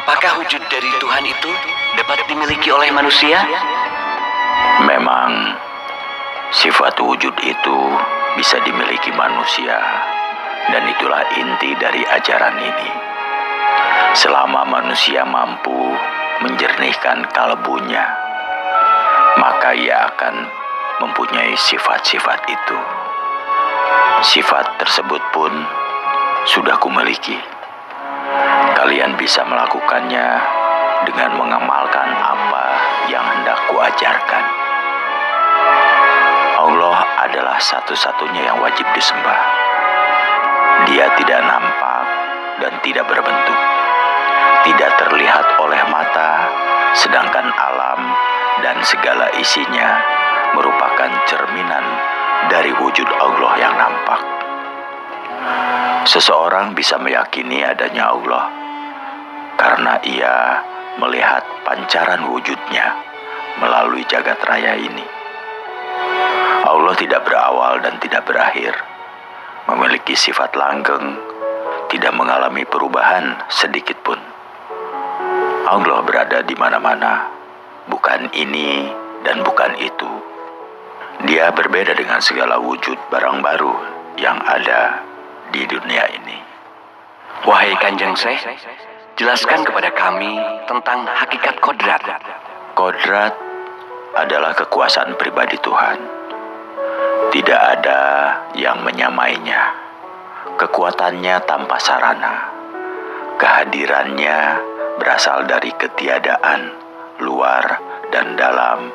Apakah wujud dari Tuhan itu dapat dimiliki oleh manusia? Memang sifat wujud itu bisa dimiliki manusia, dan itulah inti dari ajaran ini. Selama manusia mampu menjernihkan kalbunya, maka ia akan mempunyai sifat-sifat itu. Sifat tersebut pun sudah kumiliki. Kalian bisa melakukannya dengan mengamalkan apa yang hendak kuajarkan. Allah adalah satu-satunya yang wajib disembah. Dia tidak nampak dan tidak berbentuk, tidak terlihat oleh mata, sedangkan alam dan segala isinya merupakan cerminan dari wujud Allah yang nampak. Seseorang bisa meyakini adanya Allah karena ia melihat pancaran wujudnya melalui jagat raya ini. Allah tidak berawal dan tidak berakhir, memiliki sifat langgeng, tidak mengalami perubahan sedikit pun. Allah berada di mana-mana, bukan ini dan bukan itu. Dia berbeda dengan segala wujud barang baru yang ada di dunia ini. Wahai Kanjeng Syekh, jelaskan kepada kami tentang hakikat kodrat. Kodrat adalah kekuasaan pribadi Tuhan. Tidak ada yang menyamainya. Kekuatannya tanpa sarana. Kehadirannya berasal dari ketiadaan, luar dan dalam,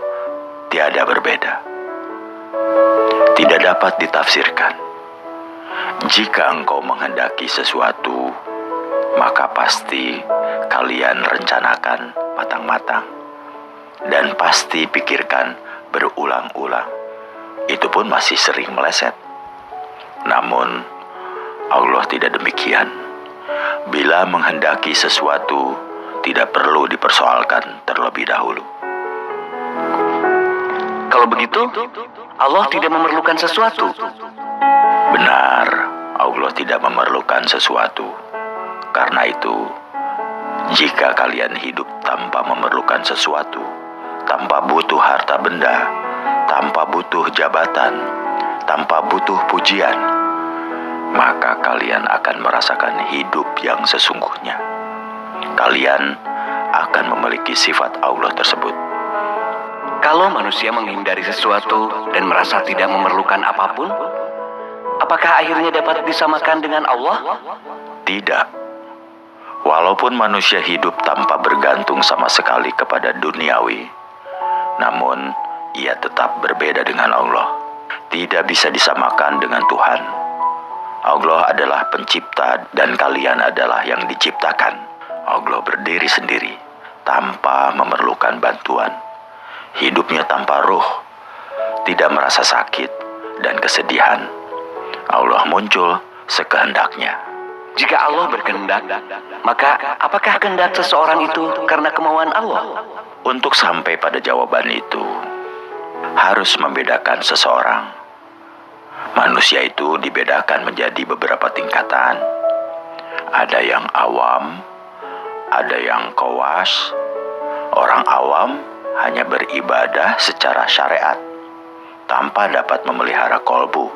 tiada berbeda. Tidak dapat ditafsirkan. Jika engkau menghendaki sesuatu, maka pasti kalian rencanakan matang-matang dan pasti pikirkan berulang-ulang. Itu pun masih sering meleset. Namun Allah tidak demikian. Bila menghendaki sesuatu, tidak perlu dipersoalkan terlebih dahulu. Kalau begitu, Allah tidak memerlukan sesuatu. Benar, Allah tidak memerlukan sesuatu. Karena itu, jika kalian hidup tanpa memerlukan sesuatu, tanpa butuh harta benda, tanpa butuh jabatan, tanpa butuh pujian, maka kalian akan merasakan hidup yang sesungguhnya. Kalian akan memiliki sifat Allah tersebut. Kalau manusia menghindari sesuatu dan merasa tidak memerlukan apapun, apakah akhirnya dapat disamakan dengan Allah? Tidak. Walaupun manusia hidup tanpa bergantung sama sekali kepada duniawi, namun ia tetap berbeda dengan Allah. Tidak bisa disamakan dengan Tuhan. Allah adalah pencipta dan kalian adalah yang diciptakan. Allah berdiri sendiri tanpa memerlukan bantuan. Hidupnya tanpa ruh, tidak merasa sakit dan kesedihan. Allah muncul sekehendaknya. Jika Allah berkehendak, maka apakah kehendak seseorang itu karena kemauan Allah? Untuk sampai pada jawaban itu, harus membedakan seseorang. Manusia itu dibedakan menjadi beberapa tingkatan. Ada yang awam, ada yang khawas. Orang awam hanya beribadah secara syariat, tanpa dapat memelihara kolbu.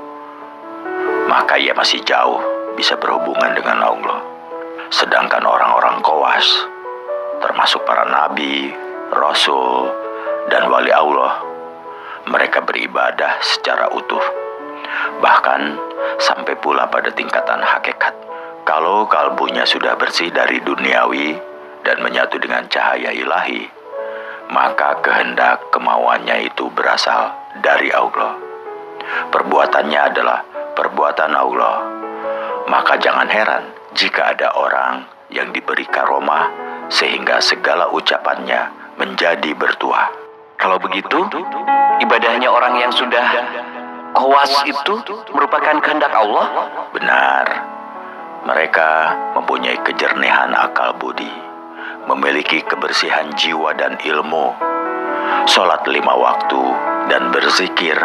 Maka ia masih jauh bisa berhubungan dengan Allah. Sedangkan orang-orang khawas, termasuk para nabi, rasul, dan wali Allah, mereka beribadah secara utuh. Bahkan sampai pula pada tingkatan hakikat. Kalau kalbunya sudah bersih dari duniawi dan menyatu dengan cahaya ilahi, maka kehendak kemauannya itu berasal dari Allah. Perbuatannya adalah perbuatan Allah. Maka jangan heran jika ada orang yang diberi karomah sehingga segala ucapannya menjadi bertuah. Kalau begitu, ibadahnya orang yang sudah khawas itu merupakan kehendak Allah? Benar. Mereka mempunyai kejernihan akal budi, memiliki kebersihan jiwa dan ilmu. Sholat 5 waktu dan berzikir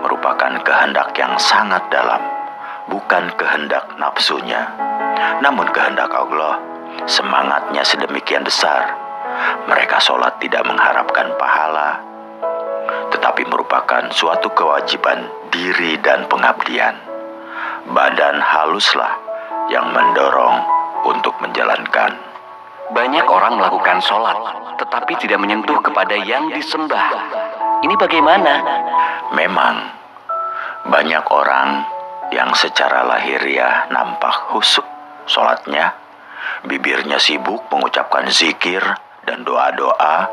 merupakan kehendak yang sangat dalam, bukan kehendak nafsunya, namun kehendak Allah. Semangatnya sedemikian besar. Mereka sholat tidak mengharapkan pahala, tetapi merupakan suatu kewajiban diri dan pengabdian. Badan haluslah yang mendorong untuk menjalankan. Banyak orang melakukan sholat, tetapi tidak menyentuh kepada yang disembah. Ini bagaimana? Memang, banyak orang yang secara lahiriah nampak khusyuk sholatnya, bibirnya sibuk mengucapkan zikir dan doa-doa,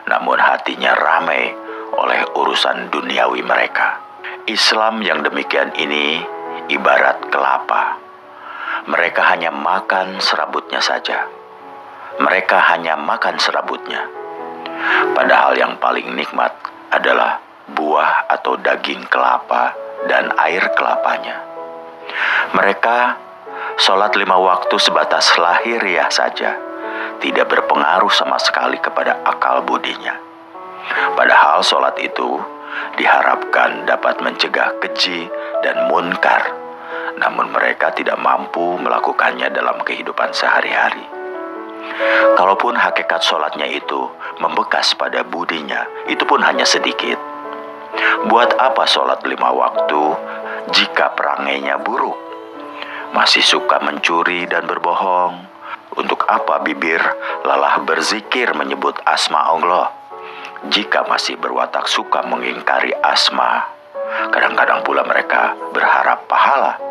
namun hatinya ramai oleh urusan duniawi mereka. Islam yang demikian ini ibarat kelapa. Mereka hanya makan serabutnya saja. Mereka hanya makan serabutnya. Padahal yang paling nikmat adalah buah atau daging kelapa dan air kelapanya. Mereka sholat 5 waktu sebatas lahiriah saja, tidak berpengaruh sama sekali kepada akal budinya. Padahal sholat itu diharapkan dapat mencegah keji dan munkar, namun mereka tidak mampu melakukannya dalam kehidupan sehari-hari. Kalaupun hakikat sholatnya itu membekas pada budinya, itu pun hanya sedikit. Buat apa sholat 5 waktu jika perangainya buruk? Masih suka mencuri dan berbohong. Untuk apa bibir lelah berzikir menyebut asma Allah jika masih berwatak suka mengingkari asma? Kadang-kadang pula mereka berharap pahala.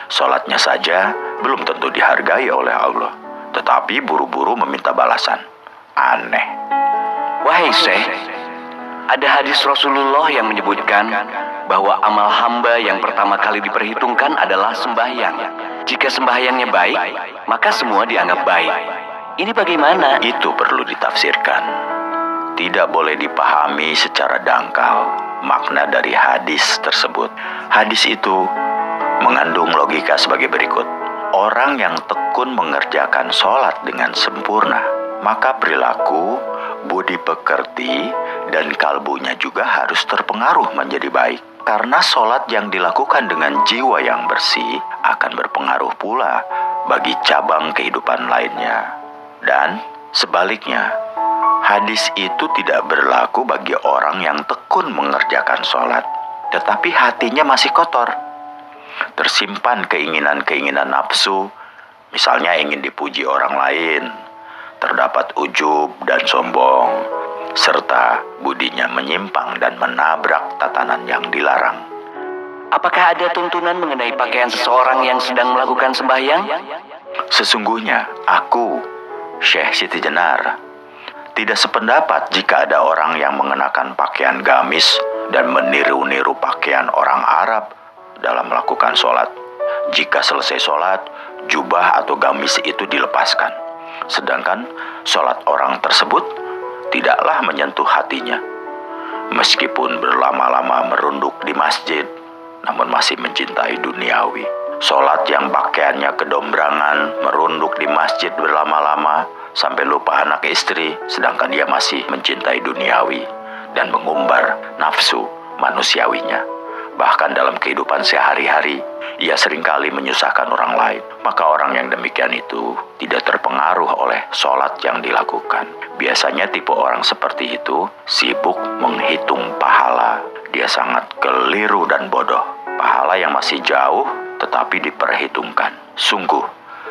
Sholatnya saja belum tentu dihargai oleh Allah, tetapi buru-buru meminta balasan. Aneh. Wahai Syekh, ada hadis Rasulullah yang menyebutkan bahwa amal hamba yang pertama kali diperhitungkan adalah sembahyang. Jika sembahyangnya baik, maka semua dianggap baik. Ini bagaimana? Itu perlu ditafsirkan. Tidak boleh dipahami secara dangkal makna dari hadis tersebut. Hadis itu mengandung logika sebagai berikut. Orang yang tekun mengerjakan sholat dengan sempurna, maka perilaku, budi pekerti, dan kalbunya juga harus terpengaruh menjadi baik. Karena sholat yang dilakukan dengan jiwa yang bersih akan berpengaruh pula bagi cabang kehidupan lainnya. Dan sebaliknya, hadis itu tidak berlaku bagi orang yang tekun mengerjakan sholat, tetapi hatinya masih kotor. Tersimpan keinginan-keinginan nafsu, misalnya ingin dipuji orang lain, terdapat ujub dan sombong, serta budinya menyimpang dan menabrak tatanan yang dilarang. Apakah ada tuntunan mengenai pakaian seseorang yang sedang melakukan sembahyang? Sesungguhnya aku, Syekh Siti Jenar, tidak sependapat jika ada orang yang mengenakan pakaian gamis dan meniru-niru pakaian orang Arab dalam melakukan sholat. Jika selesai sholat, jubah atau gamis itu dilepaskan, sedangkan sholat orang tersebut tidaklah menyentuh hatinya. Meskipun berlama-lama merunduk di masjid, namun masih mencintai duniawi. Sholat yang pakaiannya kedombrangan, merunduk di masjid berlama-lama sampai lupa anak istri, sedangkan dia masih mencintai duniawi dan mengumbar nafsu manusiawinya. Bahkan dalam kehidupan sehari-hari, ia seringkali menyusahkan orang lain. Maka orang yang demikian itu tidak terpengaruh oleh sholat yang dilakukan. Biasanya tipe orang seperti itu sibuk menghitung pahala. Dia sangat keliru dan bodoh. Pahala yang masih jauh tetapi diperhitungkan. Sungguh,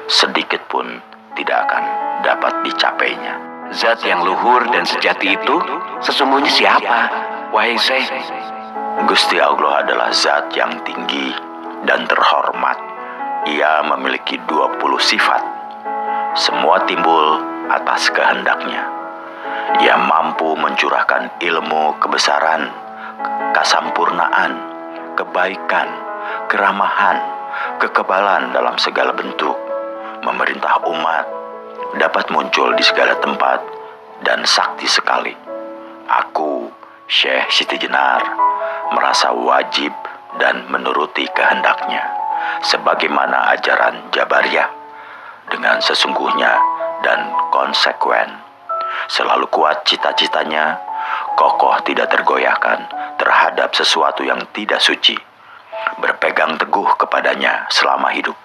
sedikit pun tidak akan dapat dicapainya. Zat yang luhur dan sejati itu sesungguhnya siapa? Wahai Syekh, Gusti Allah adalah zat yang tinggi dan terhormat. Ia memiliki 20 sifat. Semua timbul atas kehendaknya. Ia mampu mencurahkan ilmu kebesaran, kesampurnaan, kebaikan, keramahan, kekebalan dalam segala bentuk. Memerintah umat dapat muncul di segala tempat dan sakti sekali. Aku, Syekh Siti Jenar, merasa wajib dan menuruti kehendaknya sebagaimana ajaran Jabariyah, dengan sesungguhnya dan konsekuen. Selalu kuat cita-citanya, kokoh tidak tergoyahkan terhadap sesuatu yang tidak suci, berpegang teguh kepadanya selama hidup.